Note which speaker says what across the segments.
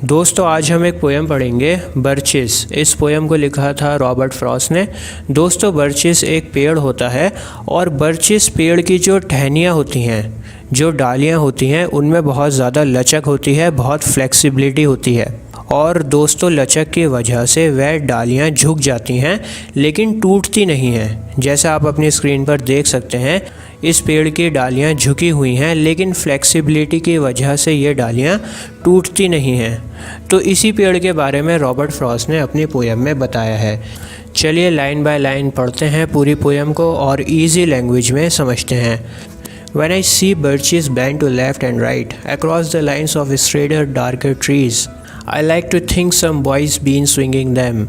Speaker 1: दोस्तों आज हम एक पोएम पढ़ेंगे बर्चिस। इस पोएम को लिखा था रॉबर्ट फ्रॉस्ट ने। दोस्तों बर्चिस एक पेड़ होता है और बर्चिस पेड़ की जो टहनियाँ होती हैं, जो डालियाँ होती हैं, उनमें बहुत ज़्यादा लचक होती है, बहुत फ्लेक्सिबिलिटी होती है। और दोस्तों लचक की वजह से वह डालियाँ झुक जाती हैं लेकिन टूटती नहीं हैं। जैसा आप अपनी स्क्रीन पर देख सकते हैं, इस पेड़ की डालियाँ झुकी हुई हैं लेकिन फ्लेक्सिबिलिटी की वजह से ये डालियाँ टूटती नहीं हैं। तो इसी पेड़ के बारे में रॉबर्ट फ्रॉस्ट ने अपनी पोएम में बताया है। चलिए लाइन बाय लाइन पढ़ते हैं पूरी पोएम को और इजी लैंग्वेज में समझते हैं। When I see birches bend to left and right across the lines of straighter darker trees, I like to think some boys been swinging them।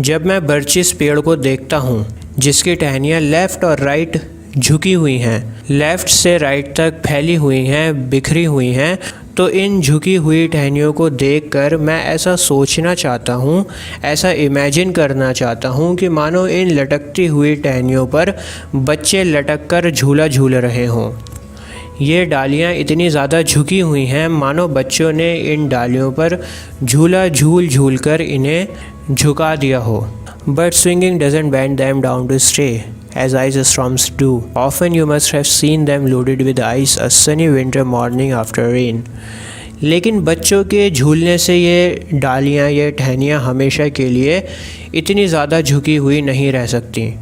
Speaker 1: जब मैं बर्चिस पेड़ को देखता हूँ जिसकी टहनियाँ लेफ़्ट और राइट झुकी हुई हैं, लेफ़्ट से राइट तक फैली हुई हैं, बिखरी हुई हैं, तो इन झुकी हुई टहनियों को देखकर मैं ऐसा सोचना चाहता हूँ, ऐसा इमेजिन करना चाहता हूँ कि मानो इन लटकती हुई टहनियों पर बच्चे लटक कर झूला झूल रहे हों। ये डालियाँ इतनी ज़्यादा झुकी हुई हैं मानो बच्चों ने इन डालियों पर झूला झूल झूल कर इन्हें झुका दिया हो। But swinging doesn't bend them down to stay, as ice storms do। Often you must have seen them loaded with ice a sunny winter morning after rain। लेकिन बच्चों के झूलने से ये डालियाँ, ये टहनियाँ हमेशा के लिए इतनी ज़्यादा झुकी हुई नहीं रह सकती।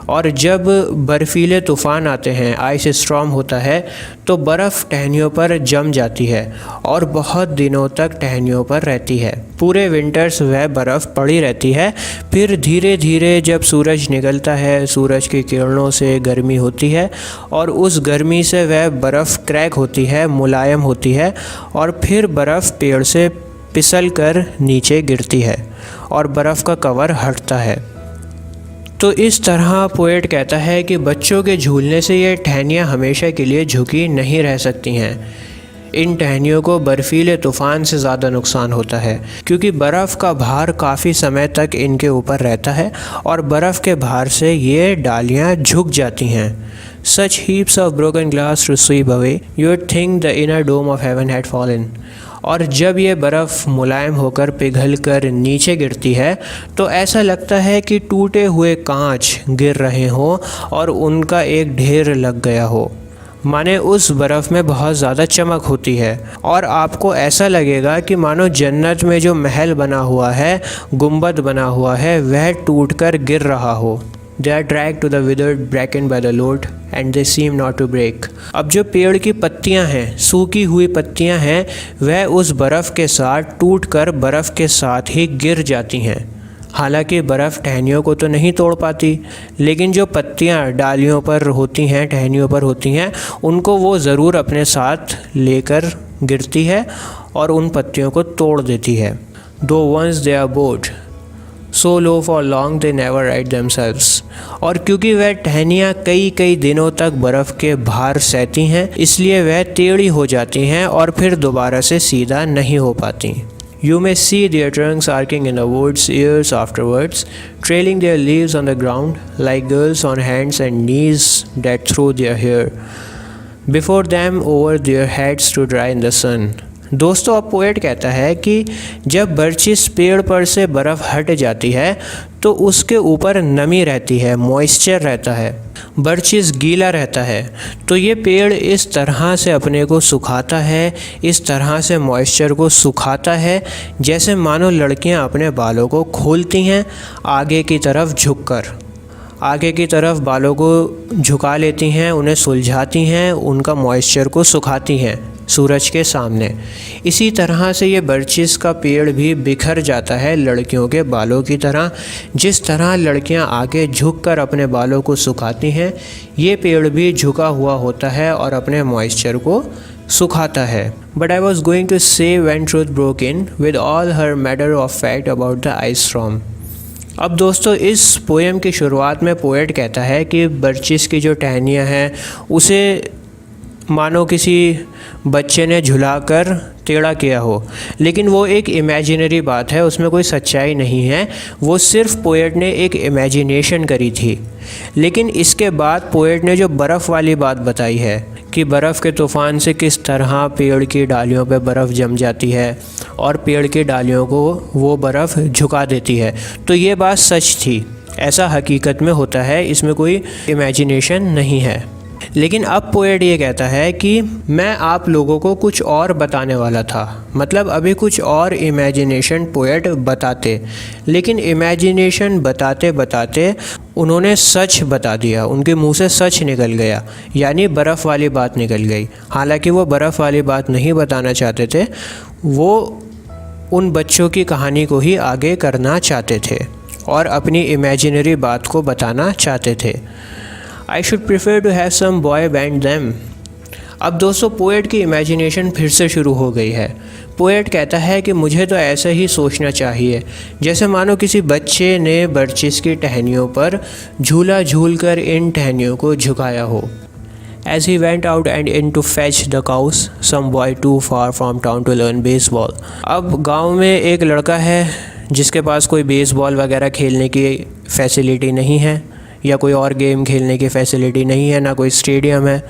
Speaker 1: और जब बर्फ़ीले तूफ़ान आते हैं, आइस स्टॉर्म होता है, तो बर्फ़ टहनियों पर जम जाती है और बहुत दिनों तक टहनियों पर रहती है। पूरे विंटर्स वह बर्फ़ पड़ी रहती है। फिर धीरे धीरे जब सूरज निकलता है, सूरज की किरणों से गर्मी होती है और उस गर्मी से वह बर्फ़ क्रैक होती है, मुलायम होती है और फिर बर्फ़ पेड़ से फिसल कर नीचे गिरती है और बर्फ़ का कवर हटता है। तो इस तरह पोएट कहता है कि बच्चों के झूलने से ये टहनियाँ हमेशा के लिए झुकी नहीं रह सकती हैं। इन टहनियों को बर्फ़ीले तूफ़ान से ज़्यादा नुकसान होता है क्योंकि बर्फ़ का भार काफ़ी समय तक इनके ऊपर रहता है और बर्फ़ के भार से ये डालियाँ झुक जाती हैं। Such heaps of broken glass to sweep away, you'd think the inner dome of heaven had fallen। और जब ये बर्फ़ मुलायम होकर पिघल कर नीचे गिरती है तो ऐसा लगता है कि टूटे हुए कांच गिर रहे हों और उनका एक ढेर लग गया हो। माने उस बर्फ़ में बहुत ज़्यादा चमक होती है और आपको ऐसा लगेगा कि मानो जन्नत में जो महल बना हुआ है, गुंबद बना हुआ है, वह टूटकर गिर रहा हो। They are dragged to the withered bracken by the load and they seem not to break। अब जो पेड़ की पत्तियां हैं, सूखी हुई पत्तियां हैं, वह उस बर्फ़ के साथ टूटकर बर्फ़ के साथ ही गिर जाती हैं। हालांकि बर्फ़ टहनियों को तो नहीं तोड़ पाती, लेकिन जो पत्तियां डालियों पर होती हैं, टहनियों पर होती हैं, उनको वो ज़रूर अपने साथ लेकर गिरती है और उन पत्तियों को तोड़ देती है। Though once they are bowed, so low for long they never right themselves। और क्योंकि वह टहनियाँ कई कई दिनों तक बर्फ़ के भार सहती हैं, इसलिए वह टेढ़ी हो जाती हैं और फिर दोबारा से सीधा नहीं हो पाती। You may see their trunks arcing in the woods years afterwards, trailing their leaves on the ground like girls on hands and knees that throw their hair before them over their heads to dry in the sun। दोस्तों अब poet कहता है कि जब बर्चिस पेड़ पर से बर्फ़ हट जाती है तो उसके ऊपर नमी रहती है, मॉइस्चर रहता है, बर्चिस गीला रहता है, तो ये पेड़ इस तरह से अपने को सुखाता है, इस तरह से मॉइस्चर को सुखाता है जैसे मानो लड़कियां अपने बालों को खोलती हैं आगे की तरफ झुककर। आगे की तरफ बालों को झुका लेती हैं, उन्हें सुलझाती हैं, उनका मॉइस्चर को सुखाती हैं सूरज के सामने। इसी तरह से ये बर्चिस का पेड़ भी बिखर जाता है लड़कियों के बालों की तरह। जिस तरह लड़कियां आगे झुककर अपने बालों को सुखाती हैं, ये पेड़ भी झुका हुआ होता है और अपने मॉइस्चर को सुखाता है। But I was going to say when truth broke in with all her matter of fact about the ice storm. अब दोस्तों इस पोएम की शुरुआत में पोएट कहता है कि बर्चिस की जो टहनियाँ हैं उसे मानो किसी बच्चे ने झुलाकर टेढ़ा किया हो। लेकिन वो एक इमेजिनरी बात है, उसमें कोई सच्चाई नहीं है, वो सिर्फ पोएट ने एक इमेजिनेशन करी थी। लेकिन इसके बाद पोएट ने जो बर्फ़ वाली बात बताई है कि बर्फ़ के तूफ़ान से किस तरह पेड़ की डालियों पे बर्फ़ जम जाती है और पेड़ की डालियों को वो बर्फ़ झुका देती है, तो ये बात सच थी, ऐसा हकीकत में होता है, इसमें कोई इमेजिनेशन नहीं है। लेकिन अब पोएट ये कहता है कि मैं आप लोगों को कुछ और बताने वाला था, मतलब अभी कुछ और इमेजिनेशन पोएट बताते, लेकिन इमेजिनेशन बताते बताते उन्होंने सच बता दिया, उनके मुंह से सच निकल गया, यानी बर्फ़ वाली बात निकल गई। हालांकि वो बर्फ़ वाली बात नहीं बताना चाहते थे, वो उन बच्चों की कहानी को ही आगे करना चाहते थे और अपनी इमेजिनरी बात को बताना चाहते थे। I should prefer to have some boy band them। अब दोस्तों पोएट की इमेजिनेशन फिर से शुरू हो गई है। पोएट कहता है कि मुझे तो ऐसा ही सोचना चाहिए जैसे मानो किसी बच्चे ने बर्चिस की टहनियों पर झूला झूलकर इन टहनियों को झुकाया हो। As he went out and in to fetch the cows, some boy too far from town to learn baseball। अब गांव में एक लड़का है जिसके पास कोई बेसबॉल वगैरह खेलने की फैसिलिटी नहीं है या कोई और गेम खेलने की फैसिलिटी नहीं है, ना कोई स्टेडियम है,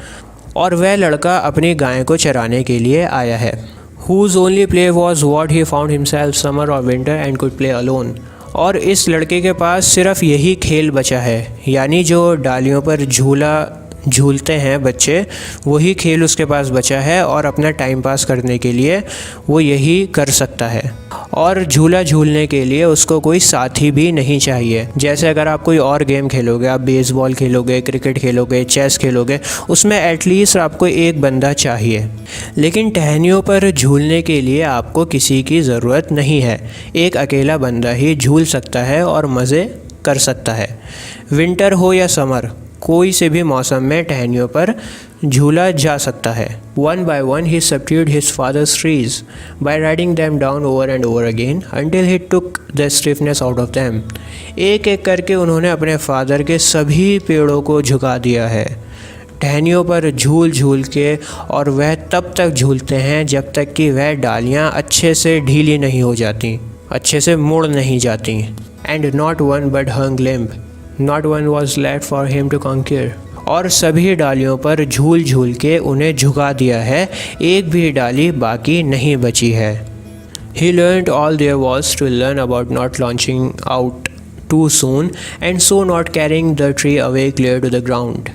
Speaker 1: और वह लड़का अपनी गाय को चराने के लिए आया है। Whose only play was what he found himself summer or winter and could play alone। और इस लड़के के पास सिर्फ यही खेल बचा है, यानी जो डालियों पर झूला झूलते हैं बच्चे, वही खेल उसके पास बचा है और अपना टाइम पास करने के लिए वो यही कर सकता है। और झूला झूलने के लिए उसको कोई साथी भी नहीं चाहिए। जैसे अगर आप कोई और गेम खेलोगे, आप बेसबॉल खेलोगे, क्रिकेट खेलोगे, चेस खेलोगे, उसमें एटलीस्ट आपको एक बंदा चाहिए। लेकिन टहनियों पर झूलने के लिए आपको किसी की ज़रूरत नहीं है, एक अकेला बंदा ही झूल सकता है और मज़े कर सकता है। विंटर हो या समर, कोई से भी मौसम में टहनियों पर झूला जा सकता है। One by one he subdued his father's trees by riding them down over and over again until he took the stiffness out of them। एक एक करके उन्होंने अपने फादर के सभी पेड़ों को झुका दिया है टहनियों पर झूल झूल के, और वह तब तक झूलते हैं जब तक कि वह डालियाँ अच्छे से ढीली नहीं हो जाती, अच्छे से मुड़ नहीं जाती। And not one but hung limp, not one was left for him to conquer। और सभी डालियों पर झूल झूल के उन्हें झुका दिया है, एक भी डाली बाकी नहीं बची है। He learned all there was to learn about not launching out too soon and so not carrying the tree away clear to the ground।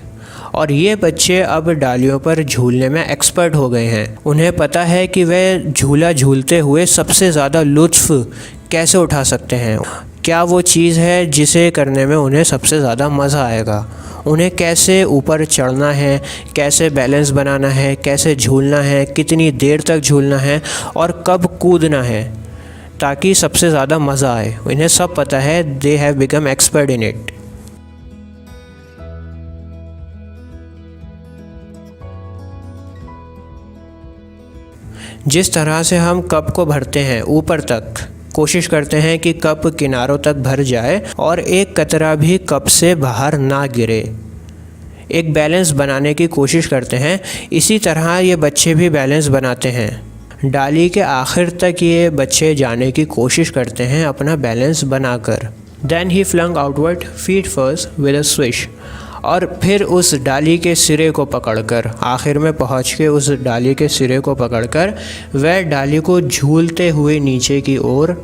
Speaker 1: और ये बच्चे अब डालियों पर झूलने में एक्सपर्ट हो गए हैं। उन्हें पता है कि वह झूला झूलते हुए सबसे ज़्यादा लुत्फ़ कैसे उठा सकते हैं, क्या वो चीज़ है जिसे करने में उन्हें सबसे ज़्यादा मज़ा आएगा, उन्हें कैसे ऊपर चढ़ना है, कैसे बैलेंस बनाना है, कैसे झूलना है, कितनी देर तक झूलना है और कब कूदना है ताकि सबसे ज़्यादा मज़ा आए। इन्हें सब पता है, they have become expert in it. जिस तरह से हम कप को भरते हैं ऊपर तक, कोशिश करते हैं कि कप किनारों तक भर जाए और एक कतरा भी कप से बाहर ना गिरे, एक बैलेंस बनाने की कोशिश करते हैं, इसी तरह ये बच्चे भी बैलेंस बनाते हैं। डाली के आखिर तक ये बच्चे जाने की कोशिश करते हैं अपना बैलेंस बनाकर। Then he flung outward feet first with a swish. और फिर उस डाली के सिरे को पकड़कर, आखिर में पहुंच के उस डाली के सिरे को पकड़कर वह डाली को झूलते हुए नीचे की ओर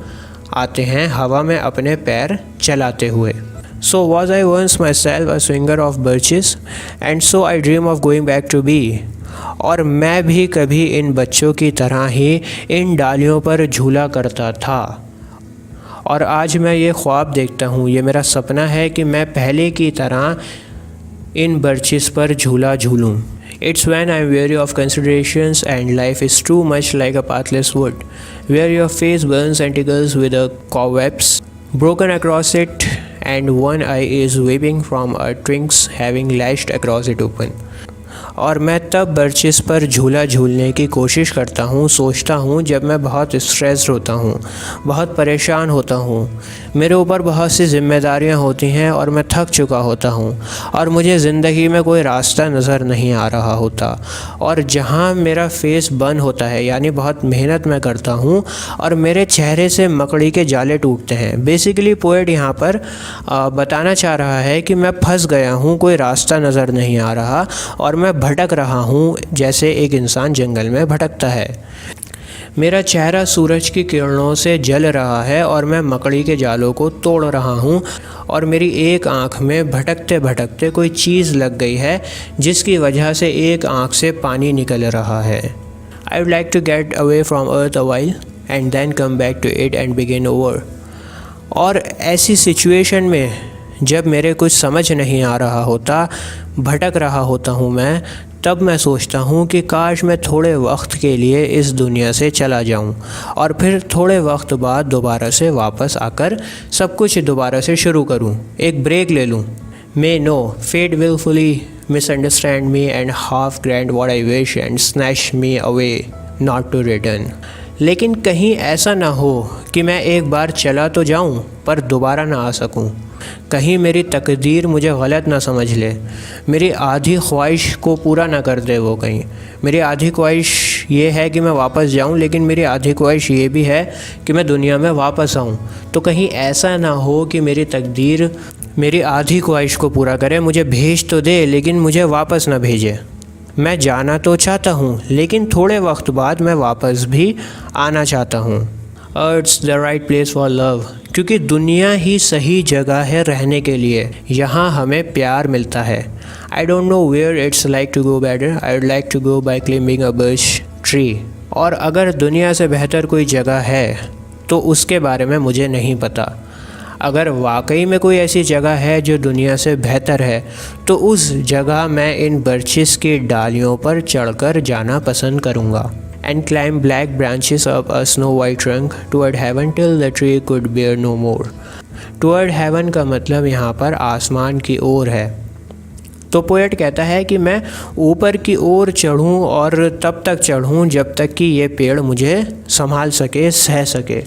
Speaker 1: आते हैं, हवा में अपने पैर चलाते हुए। So was I once myself a swinger of birches and so I dream of going back to be। और मैं भी कभी इन बच्चों की तरह ही इन डालियों पर झूला करता था और आज मैं ये ख्वाब देखता हूँ, ये मेरा सपना है कि मैं पहले की तरह इन बर्चिस पर झूला झूलूँ। It's when I'm weary of considerations and life is too much like a pathless wood, where your face burns and tickles with the cobwebs broken across it and one eye is weeping from a twink's having lashed across it open। और मैं तब बर्चिस पर झूला झूलने की कोशिश करता हूँ, सोचता हूँ जब मैं बहुत स्ट्रेस्ड होता हूँ, बहुत परेशान होता हूँ, मेरे ऊपर बहुत सी जिम्मेदारियाँ होती हैं और मैं थक चुका होता हूँ और मुझे ज़िंदगी में कोई रास्ता नज़र नहीं आ रहा होता। और जहाँ मेरा फेस बर्न होता है, यानी बहुत मेहनत मैं करता हूँ और मेरे चेहरे से मकड़ी के जाले टूटते हैं। बेसिकली पोएट यहाँ पर बताना चाह रहा है कि मैं फंस गया हूँ, कोई रास्ता नज़र नहीं आ रहा और मैं भटक रहा हूँ जैसे एक इंसान जंगल में भटकता है। मेरा चेहरा सूरज की किरणों से जल रहा है और मैं मकड़ी के जालों को तोड़ रहा हूँ और मेरी एक आँख में भटकते भटकते कोई चीज़ लग गई है जिसकी वजह से एक आँख से पानी निकल रहा है। I would like to get away from earth a while and then come back to it and begin over. और ऐसी सिचुएशन में जब मेरे कुछ समझ नहीं आ रहा होता, भटक रहा होता हूँ मैं, तब मैं सोचता हूँ कि काश मैं थोड़े वक्त के लिए इस दुनिया से चला जाऊँ और फिर थोड़े वक्त बाद दोबारा से वापस आकर सब कुछ दोबारा से शुरू करूँ, एक ब्रेक ले लूँ। May no fate will fully misunderstand me and half grant what I wish and snatch me away not to return. लेकिन कहीं ऐसा ना हो कि मैं एक बार चला तो जाऊँ पर दोबारा ना आ सकूँ। कहीं मेरी तकदीर मुझे गलत ना समझ ले, मेरी आधी ख्वाहिश को पूरा ना कर दे वो कहीं। मेरी आधी ख्वाहिश ये है कि मैं वापस जाऊं, लेकिन मेरी आधी ख्वाहिश ये भी है कि मैं दुनिया में वापस आऊं। तो कहीं ऐसा ना हो कि मेरी तकदीर मेरी आधी ख्वाहिश को पूरा करे, मुझे भेज तो दे लेकिन मुझे वापस ना भेजे। मैं जाना तो चाहता हूँ लेकिन थोड़े वक्त बाद मैं वापस भी आना चाहता हूँ। Arts the right place for love, क्योंकि दुनिया ही सही जगह है रहने के लिए, यहाँ हमें प्यार मिलता है। I don't know where it's like to go better, I would like to go by climbing a birch tree. और अगर दुनिया से बेहतर कोई जगह है तो उसके बारे में मुझे नहीं पता। अगर वाकई में कोई ऐसी जगह है जो दुनिया से बेहतर है तो उस जगह मैं इन बर्चिस की डालियों पर चढ़कर जाना पसंद करूँगा। And climb black branches of a snow white trunk toward heaven till the tree could bear no more. Toward heaven का मतलब यहाँ पर आसमान की ओर है। तो पोएट कहता है कि मैं ऊपर की ओर चढ़ूँ और तब तक चढ़ूँ जब तक कि ये पेड़ मुझे संभाल सके, सह सके।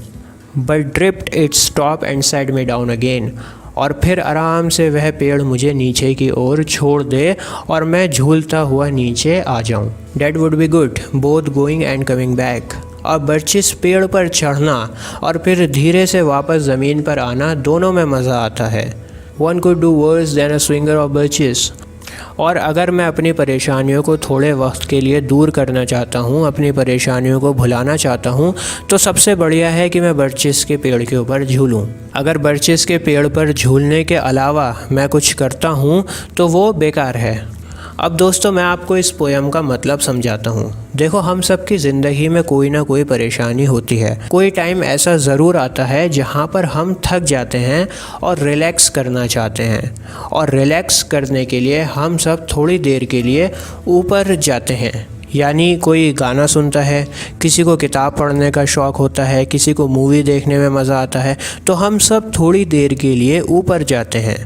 Speaker 1: But dripped its top and set me down again. और फिर आराम से वह पेड़ मुझे नीचे की ओर छोड़ दे और मैं झूलता हुआ नीचे आ जाऊं। That would be good, both going and coming back. और बर्चिस पेड़ पर चढ़ना और फिर धीरे से वापस ज़मीन पर आना, दोनों में मज़ा आता है। One could do worse than a swinger of birches. और अगर मैं अपनी परेशानियों को थोड़े वक्त के लिए दूर करना चाहता हूँ, अपनी परेशानियों को भुलाना चाहता हूँ, तो सबसे बढ़िया है कि मैं बर्चिस के पेड़ के ऊपर झूलूँ। अगर बर्चिस के पेड़ पर झूलने के अलावा मैं कुछ करता हूँ तो वो बेकार है। अब दोस्तों मैं आपको इस पोयम का मतलब समझाता हूँ। देखो, हम सब की ज़िंदगी में कोई ना कोई परेशानी होती है। कोई टाइम ऐसा ज़रूर आता है जहाँ पर हम थक जाते हैं और रिलैक्स करना चाहते हैं, और रिलैक्स करने के लिए हम सब थोड़ी देर के लिए ऊपर जाते हैं। यानी कोई गाना सुनता है, किसी को किताब पढ़ने का शौक़ होता है, किसी को मूवी देखने में मज़ा आता है, तो हम सब थोड़ी देर के लिए ऊपर जाते हैं,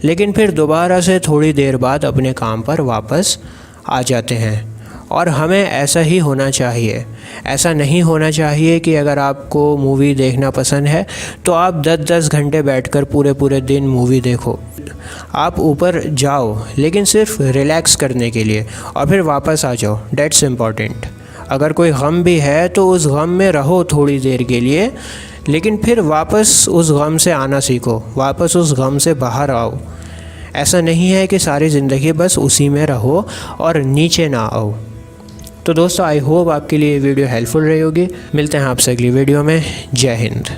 Speaker 1: लेकिन फिर दोबारा से थोड़ी देर बाद अपने काम पर वापस आ जाते हैं। और हमें ऐसा ही होना चाहिए। ऐसा नहीं होना चाहिए कि अगर आपको मूवी देखना पसंद है तो आप 10-10 घंटे बैठकर पूरे दिन मूवी देखो। आप ऊपर जाओ लेकिन सिर्फ रिलैक्स करने के लिए और फिर वापस आ जाओ। That's important. अगर कोई गम भी है तो उस गम में रहो थोड़ी देर के लिए, लेकिन फिर वापस उस गम से आना सीखो, वापस उस गम से बाहर आओ। ऐसा नहीं है कि सारी ज़िंदगी बस उसी में रहो और नीचे ना आओ। तो दोस्तों, आई होप आपके लिए वीडियो हेल्पफुल रही होगी। मिलते हैं आपसे अगली वीडियो में। जय हिंद।